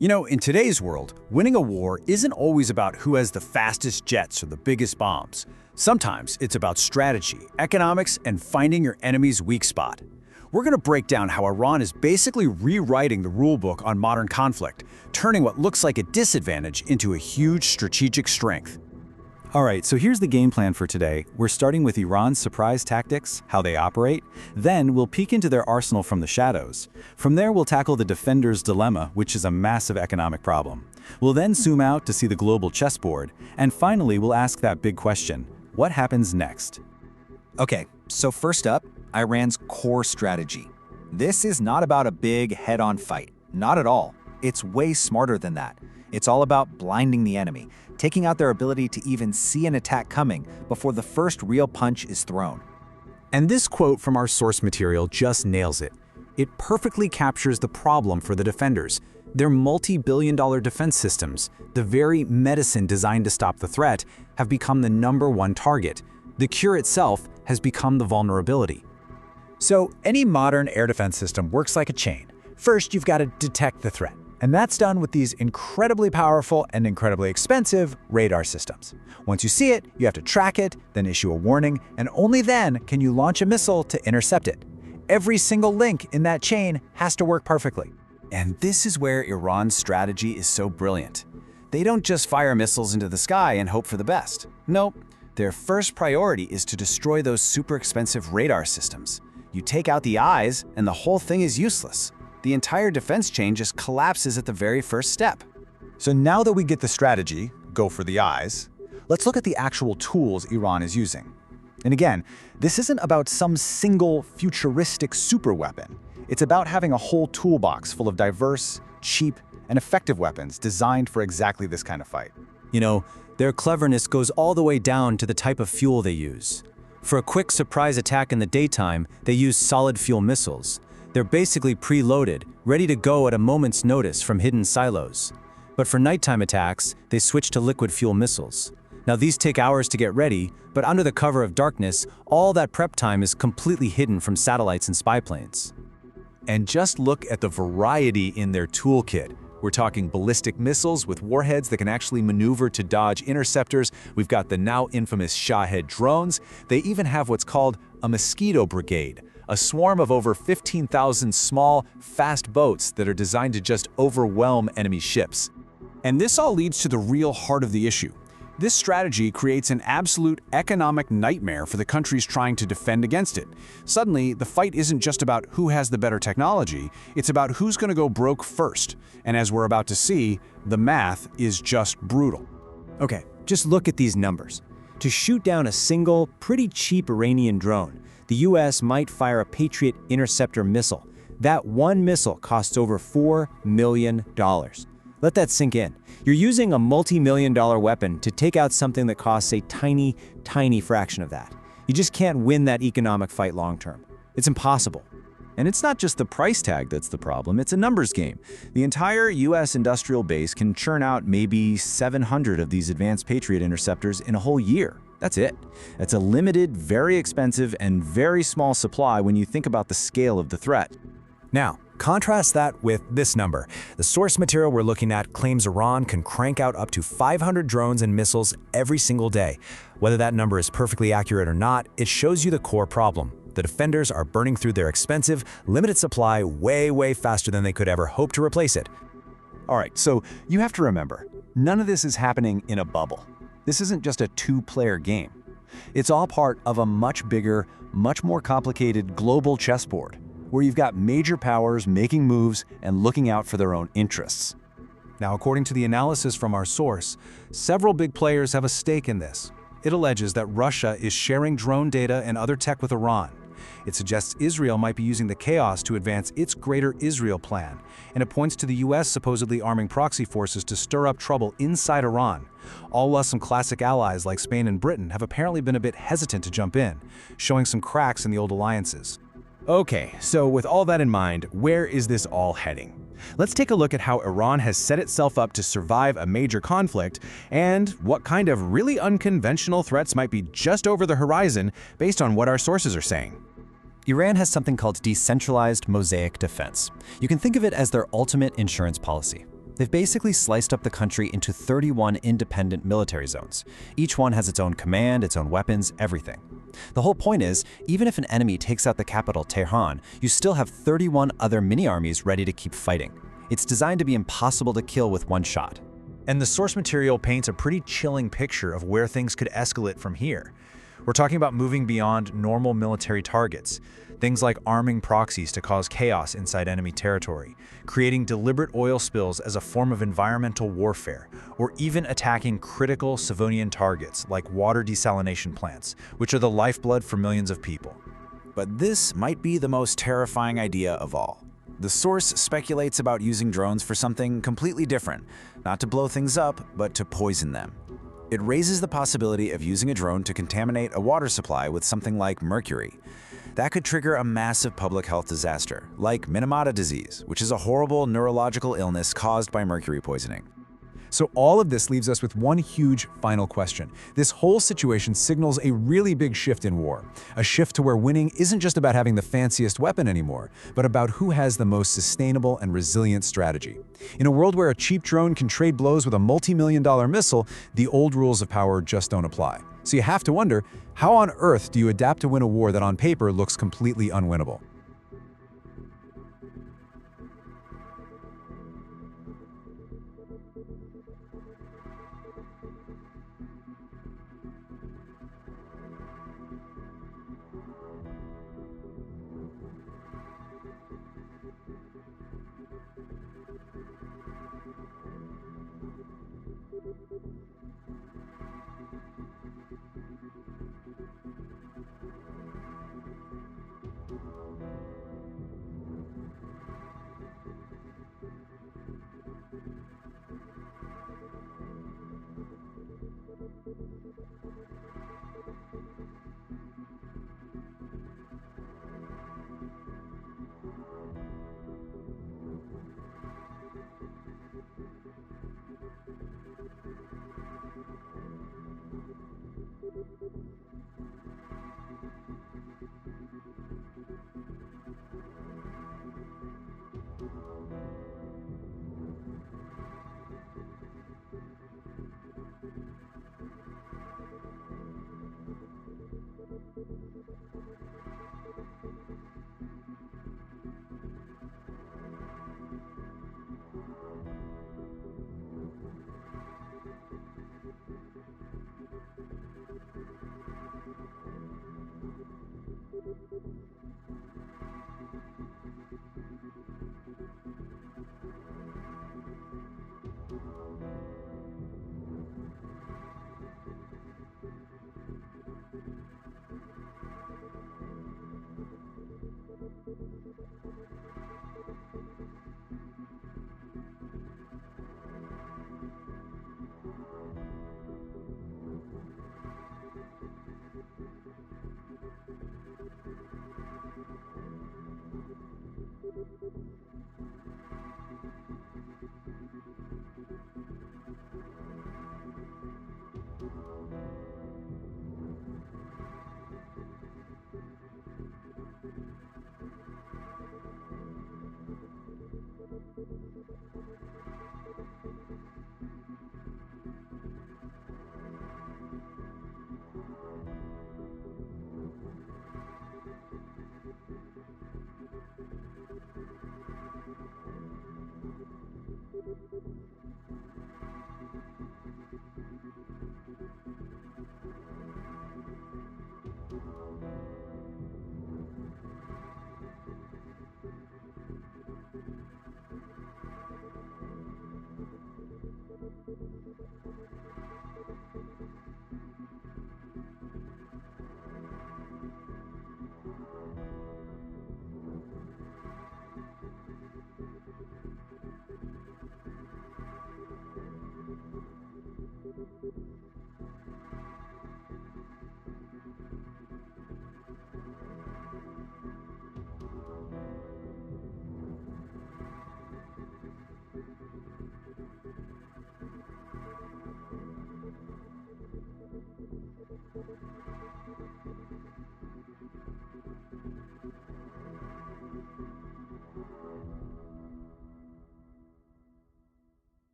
In today's world, winning a war isn't always about who has the fastest jets or the biggest bombs. Sometimes it's about strategy, economics, and finding your enemy's weak spot. We're going to break down how Iran is basically rewriting the rulebook on modern conflict, turning what looks like a disadvantage into a huge strategic strength. Alright, so here's the game plan for today. We're starting with Iran's surprise tactics, how they operate. Then we'll peek into their arsenal from the shadows. From there we'll tackle the defender's dilemma, which is a massive economic problem. We'll then zoom out to see the global chessboard. And finally we'll ask that big question, what happens next? Okay, so first up, Iran's core strategy. This is not about a big head-on fight. Not at all. It's way smarter than that. It's all about blinding the enemy, taking out their ability to even see an attack coming before the first real punch is thrown. And this quote from our source material just nails it. It perfectly captures the problem for the defenders. Their multi-billion-dollar defense systems, the very medicine designed to stop the threat, have become the #1 target. The cure itself has become the vulnerability. So any modern air defense system works like a chain. First, you've got to detect the threat. And that's done with these incredibly powerful and incredibly expensive radar systems. Once you see it, you have to track it, then issue a warning, and only then can you launch a missile to intercept it. Every single link in that chain has to work perfectly. And this is where Iran's strategy is so brilliant. They don't just fire missiles into the sky and hope for the best. Nope, their first priority is to destroy those super expensive radar systems. You take out the eyes, and the whole thing is useless. The entire defense chain just collapses at the very first step. So now that we get the strategy, go for the eyes, let's look at the actual tools Iran is using. And again, this isn't about some single futuristic superweapon. It's about having a whole toolbox full of diverse, cheap, and effective weapons designed for exactly this kind of fight. Their cleverness goes all the way down to the type of fuel they use. For a quick surprise attack in the daytime, they use solid fuel missiles. They're basically preloaded, ready to go at a moment's notice from hidden silos. But for nighttime attacks, they switch to liquid fuel missiles. Now these take hours to get ready, but under the cover of darkness, all that prep time is completely hidden from satellites and spy planes. And just look at the variety in their toolkit. We're talking ballistic missiles with warheads that can actually maneuver to dodge interceptors. We've got the now infamous Shahed drones. They even have what's called a mosquito brigade, a swarm of over 15,000 small, fast boats that are designed to just overwhelm enemy ships. And this all leads to the real heart of the issue. This strategy creates an absolute economic nightmare for the countries trying to defend against it. Suddenly, the fight isn't just about who has the better technology, it's about who's going to go broke first. And as we're about to see, the math is just brutal. Okay, just look at these numbers. To shoot down a single, pretty cheap Iranian drone, the US might fire a Patriot interceptor missile. That one missile costs over $4 million. Let that sink in. You're using a multi-million-dollar weapon to take out something that costs a tiny, tiny fraction of that. You just can't win that economic fight long-term. It's impossible. And it's not just the price tag that's the problem, it's a numbers game. The entire US industrial base can churn out maybe 700 of these advanced Patriot interceptors in a whole year. That's it. That's a limited, very expensive, and very small supply when you think about the scale of the threat. Now, contrast that with this number. The source material we're looking at claims Iran can crank out up to 500 drones and missiles every single day. Whether that number is perfectly accurate or not, it shows you the core problem. The defenders are burning through their expensive, limited supply way faster than they could ever hope to replace it. Alright, so you have to remember, none of this is happening in a bubble. This isn't just a two-player game. It's all part of a much bigger, much more complicated global chessboard, where you've got major powers making moves and looking out for their own interests. Now, according to the analysis from our source, several big players have a stake in this. It alleges that Russia is sharing drone data and other tech with Iran. It suggests Israel might be using the chaos to advance its Greater Israel plan, and it points to the US supposedly arming proxy forces to stir up trouble inside Iran. All while some classic allies like Spain and Britain have apparently been a bit hesitant to jump in, showing some cracks in the old alliances. Okay, so with all that in mind, where is this all heading? Let's take a look at how Iran has set itself up to survive a major conflict and what kind of really unconventional threats might be just over the horizon based on what our sources are saying. Iran has something called decentralized mosaic defense. You can think of it as their ultimate insurance policy. They've basically sliced up the country into 31 independent military zones. Each one has its own command, its own weapons, everything. The whole point is, even if an enemy takes out the capital, Tehran, you still have 31 other mini-armies ready to keep fighting. It's designed to be impossible to kill with one shot. And the source material paints a pretty chilling picture of where things could escalate from here. We're talking about moving beyond normal military targets. Things like arming proxies to cause chaos inside enemy territory, creating deliberate oil spills as a form of environmental warfare, or even attacking critical civilian targets like water desalination plants, which are the lifeblood for millions of people. But this might be the most terrifying idea of all. The source speculates about using drones for something completely different, not to blow things up, but to poison them. It raises the possibility of using a drone to contaminate a water supply with something like mercury. That could trigger a massive public health disaster, like Minamata disease, which is a horrible neurological illness caused by mercury poisoning. So all of this leaves us with one huge final question. This whole situation signals a really big shift in war. A shift to where winning isn't just about having the fanciest weapon anymore, but about who has the most sustainable and resilient strategy. In a world where a cheap drone can trade blows with a multi-million-dollar missile, the old rules of power just don't apply. So you have to wonder, how on earth do you adapt to win a war that on paper looks completely unwinnable?